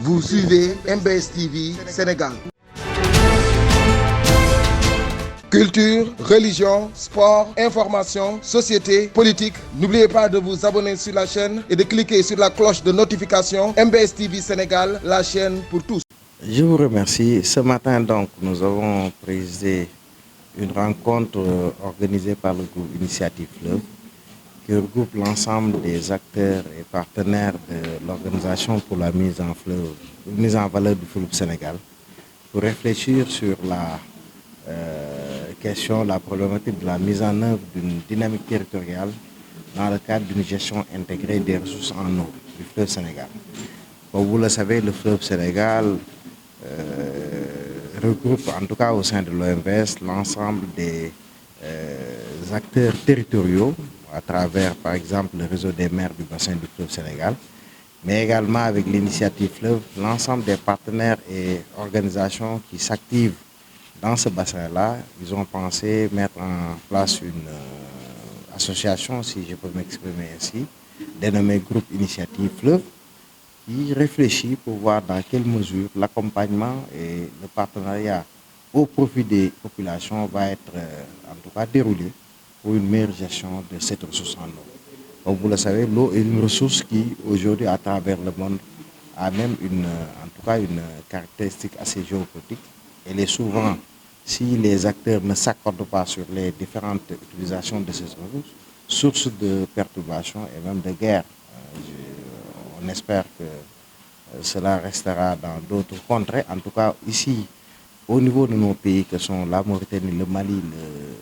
Vous suivez MBS TV Sénégal. Culture, religion, sport, information, société, politique. N'oubliez pas de vous abonner sur la chaîne et de cliquer sur la cloche de notification. MBS TV Sénégal, la chaîne pour tous. Je vous remercie. Ce matin, donc, nous avons présidé une rencontre organisée par le groupe Initiative Fleuve, qui regroupe l'ensemble des acteurs et partenaires de l'organisation pour la mise en valeur du fleuve Sénégal, pour réfléchir sur la la problématique de la mise en œuvre d'une dynamique territoriale dans le cadre d'une gestion intégrée des ressources en eau du fleuve Sénégal. Comme vous le savez, le fleuve Sénégal regroupe, en tout cas au sein de l'OMVS, l'ensemble des acteurs territoriaux à travers, par exemple, le réseau des maires du bassin du fleuve Sénégal, mais également avec l'initiative Fleuve, l'ensemble des partenaires et organisations qui s'activent dans ce bassin-là. Ils ont pensé mettre en place une association, si je peux m'exprimer ainsi, dénommée Groupe Initiative Fleuve, qui réfléchit pour voir dans quelle mesure l'accompagnement et le partenariat au profit des populations va être en tout cas déroulé pour une meilleure gestion de cette ressource en eau. Comme vous le savez, l'eau est une ressource qui aujourd'hui à travers le monde a même une caractéristique assez géopolitique. Elle est souvent, si les acteurs ne s'accordent pas sur les différentes utilisations de ces ressources, source de perturbations et même de guerre. On espère que cela restera dans d'autres contrées. En tout cas, ici, au niveau de nos pays que sont la Mauritanie, le Mali,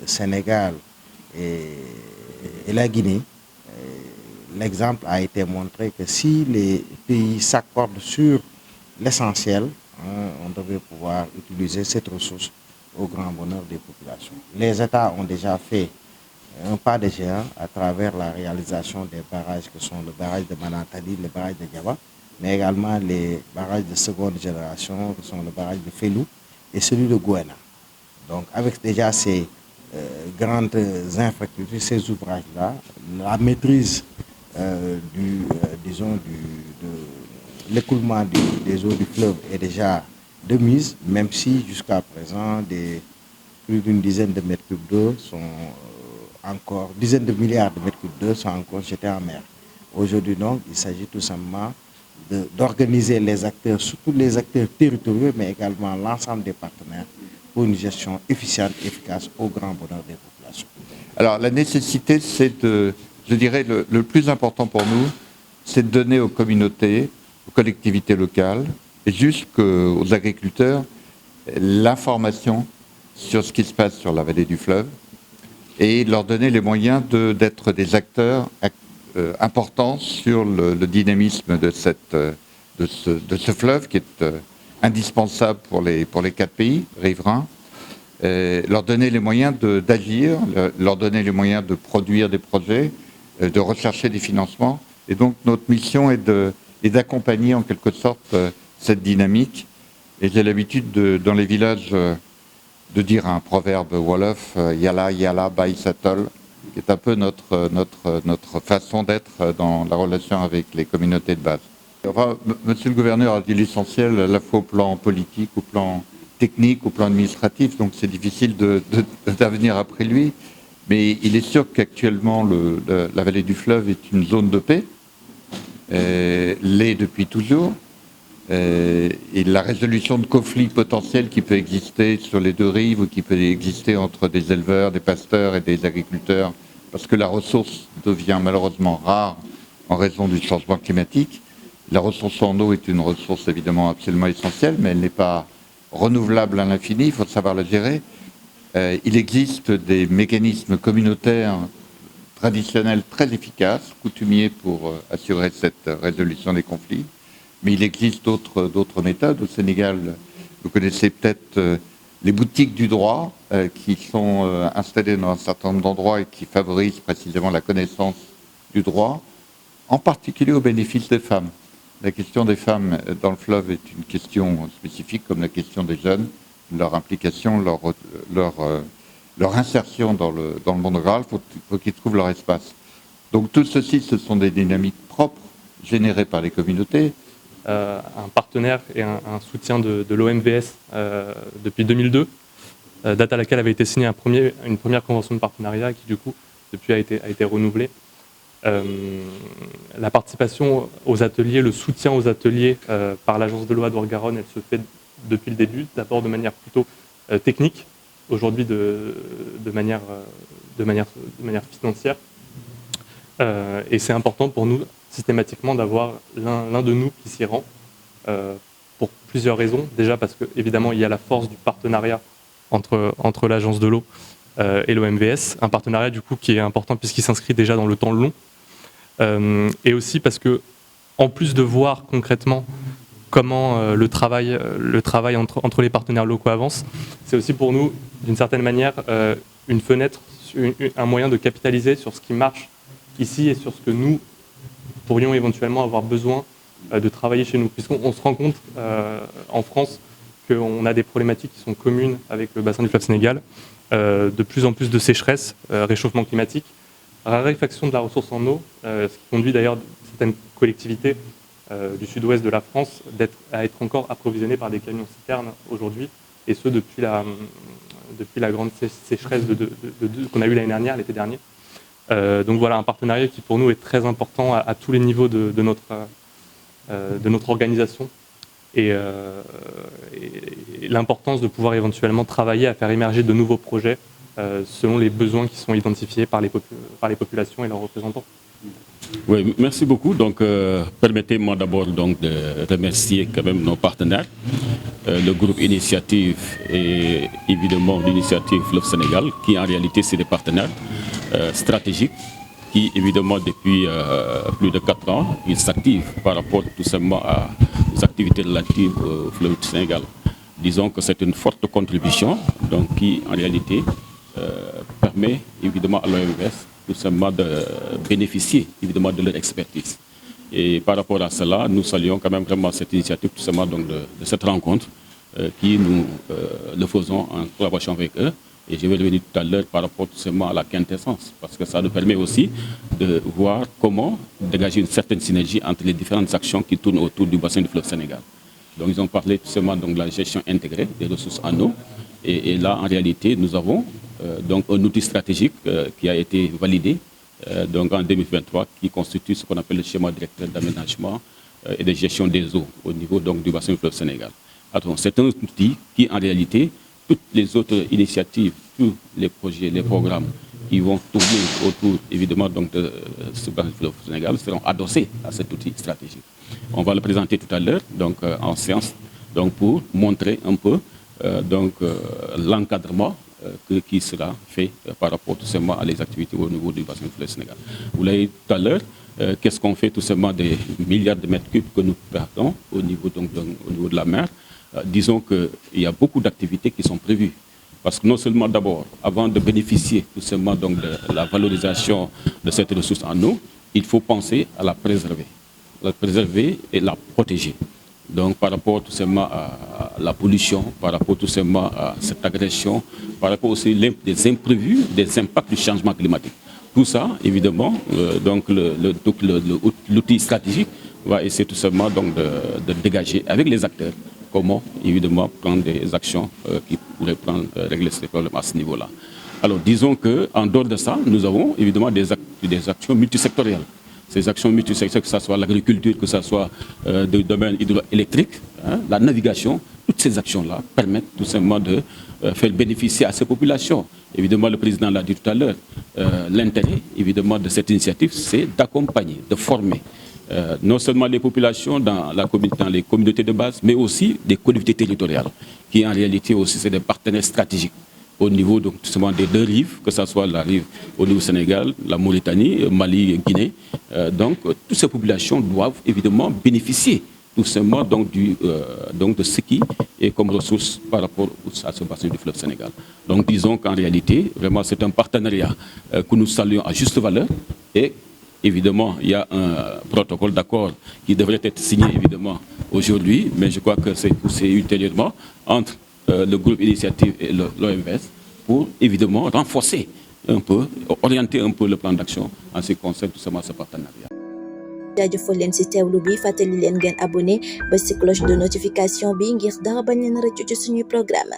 le Sénégal et la Guinée, l'exemple a été montré que si les pays s'accordent sur l'essentiel, on devrait pouvoir utiliser cette ressource au grand bonheur des populations. Les États ont déjà fait un pas de géant à travers la réalisation des barrages que sont le barrage de Manantali, le barrage de Diaba, mais également les barrages de seconde génération qui sont le barrage de Felou et celui de Gouena. Donc avec déjà ces grandes infrastructures, ces ouvrages-là, la maîtrise de l'écoulement des eaux du fleuve est déjà de mise, même si jusqu'à présent plus d'une dizaine de mètres cubes d'eau sont encore, dizaines de milliards de mètres cubes d'eau sont encore jetés en mer. Aujourd'hui donc, il s'agit tout simplement d'organiser les acteurs, surtout les acteurs territoriaux, mais également l'ensemble des partenaires pour une gestion efficiente et efficace au grand bonheur des populations. Alors la nécessité, c'est je dirais, le plus important pour nous, c'est de donner aux communautés, aux collectivités locales et jusqu'aux agriculteurs l'information sur ce qui se passe sur la vallée du fleuve et leur donner les moyens d'être des acteurs importants sur le dynamisme de ce fleuve qui est indispensable pour les 4 pays riverains, leur donner les moyens d'agir, leur donner les moyens de produire des projets, de rechercher des financements. Et donc notre mission est d'accompagner en quelque sorte cette dynamique. Et j'ai l'habitude dans les villages de dire un proverbe wolof, Yala Yala Bay Satol, qui est un peu notre façon d'être dans la relation avec les communautés de base. Enfin, monsieur le gouverneur a dit l'essentiel à la fois au plan politique, au plan technique, au plan administratif, donc c'est difficile d'intervenir après lui. Mais il est sûr qu'actuellement, la vallée du fleuve est une zone de paix, l'est depuis toujours. Et la résolution de conflits potentiels qui peut exister sur les 2 rives ou qui peut exister entre des éleveurs, des pasteurs et des agriculteurs, parce que la ressource devient malheureusement rare en raison du changement climatique. La ressource en eau est une ressource évidemment absolument essentielle, mais elle n'est pas renouvelable à l'infini, il faut savoir la gérer. Il existe des mécanismes communautaires traditionnels très efficaces, coutumiers pour assurer cette résolution des conflits. Mais il existe d'autres méthodes. Au Sénégal, vous connaissez peut-être les boutiques du droit qui sont installées dans un certain nombre d'endroits et qui favorisent précisément la connaissance du droit, en particulier au bénéfice des femmes. La question des femmes dans le fleuve est une question spécifique, comme la question des jeunes, leur implication, leur insertion dans le monde rural, il faut qu'ils trouvent leur espace. Donc tout ceci, ce sont des dynamiques propres, générées par les communautés, un partenaire et un soutien de l'OMVS depuis 2002, date à laquelle avait été signée une première convention de partenariat qui du coup depuis a été renouvelée. La participation aux ateliers, le soutien aux ateliers par l'agence de l'eau Loire-Garonne, elle se fait depuis le début, d'abord de manière plutôt technique, aujourd'hui de manière financière. Et c'est important pour nous systématiquement d'avoir l'un de nous qui s'y rend, pour plusieurs raisons. Déjà parce qu'évidemment il y a la force du partenariat entre l'agence de l'eau et l'OMVS, un partenariat du coup qui est important puisqu'il s'inscrit déjà dans le temps long, et aussi parce que en plus de voir concrètement comment le travail entre les partenaires locaux avance, c'est aussi pour nous d'une certaine manière une fenêtre, un moyen de capitaliser sur ce qui marche ici et sur ce que nous pourrions éventuellement avoir besoin de travailler chez nous, puisqu'on se rend compte en France qu'on a des problématiques qui sont communes avec le bassin du fleuve Sénégal, de plus en plus de sécheresse, réchauffement climatique, raréfaction de la ressource en eau, ce qui conduit d'ailleurs certaines collectivités du sud-ouest de la France à être encore approvisionnées par des camions citernes aujourd'hui, et ce depuis la grande sécheresse qu'on a eue l'année dernière, l'été dernier. Donc voilà, un partenariat qui pour nous est très important à tous les niveaux de notre organisation, et l'importance de pouvoir éventuellement travailler à faire émerger de nouveaux projets selon les besoins qui sont identifiés par les populations et leurs représentants. Oui, merci beaucoup. Donc, permettez-moi d'abord donc de remercier quand même nos partenaires, le groupe Initiative et évidemment l'Initiative Fleuve Sénégal, qui en réalité c'est des partenaires stratégiques qui évidemment depuis plus de 4 ans, ils s'activent par rapport tout simplement aux activités relatives au fleuve Sénégal. Disons que c'est une forte contribution donc, qui en réalité permet évidemment à l'OMVS tout simplement de bénéficier évidemment de leur expertise. Et par rapport à cela, nous saluons quand même vraiment cette initiative tout simplement donc de cette rencontre qui nous le faisons en collaboration avec eux. Et je vais revenir tout à l'heure par rapport tout simplement à la quintessence, parce que ça nous permet aussi de voir comment dégager une certaine synergie entre les différentes actions qui tournent autour du bassin du fleuve Sénégal. Donc ils ont parlé tout simplement donc, de la gestion intégrée des ressources en eau. Et là, en réalité, nous avons donc un outil stratégique qui a été validé donc en 2023, qui constitue ce qu'on appelle le schéma directeur d'aménagement et de gestion des eaux au niveau donc, du bassin du fleuve Sénégal. C'est un outil qui, en réalité, toutes les autres initiatives, tous les projets, les programmes qui vont tourner autour, évidemment, donc, de ce bassin du fleuve Sénégal seront adossés à cet outil stratégique. On va le présenter tout à l'heure donc, en séance donc, pour montrer un peu l'encadrement qui sera fait par rapport tout simplement à les activités au niveau du bassin du fleuve Sénégal. Vous l'avez dit tout à l'heure, qu'est-ce qu'on fait tout simplement des milliards de mètres cubes que nous perdons au niveau de la mer. Disons qu'il y a beaucoup d'activités qui sont prévues. Parce que non seulement d'abord, avant de bénéficier tout simplement donc, de la valorisation de cette ressource en eau, il faut penser à la préserver et la protéger. Donc par rapport tout simplement à la pollution, par rapport tout simplement à cette agression, par rapport aussi des imprévus, des impacts du changement climatique. Tout ça, évidemment, donc l'outil stratégique va essayer tout simplement donc de dégager avec les acteurs comment, évidemment, prendre des actions qui pourraient régler ces problèmes à ce niveau-là. Alors, disons qu'en dehors de ça, nous avons évidemment des actions multisectorielles. Ces actions multisectorielles, que ce soit l'agriculture, que ce soit le domaine hydroélectrique, la navigation, toutes ces actions-là permettent tout simplement de faire bénéficier à ces populations. Évidemment, le président l'a dit tout à l'heure, l'intérêt, évidemment, de cette initiative, c'est d'accompagner, de former non seulement les populations dans les communautés de base, mais aussi des collectivités territoriales, qui en réalité aussi c'est des partenaires stratégiques au niveau donc, tout simplement des deux rives, que ce soit la rive au niveau du Sénégal, la Mauritanie, Mali, Guinée. Donc toutes ces populations doivent évidemment bénéficier tout simplement donc, de ce qui est comme ressource par rapport à ce bassin du fleuve Sénégal. Donc disons qu'en réalité, vraiment c'est un partenariat que nous saluons à juste valeur, et évidemment, il y a un protocole d'accord qui devrait être signé évidemment aujourd'hui, mais je crois que c'est poussé ultérieurement entre le groupe Initiative et l'OMVS pour évidemment renforcer un peu, orienter un peu le plan d'action en ce qui concerne tout simplement ce partenariat. jaajëfal leen ci teewlu bi fàttali leen ngeen abonné ba ci cloche de notification bi ngir dara bañ leen rëccu ci suñuy programme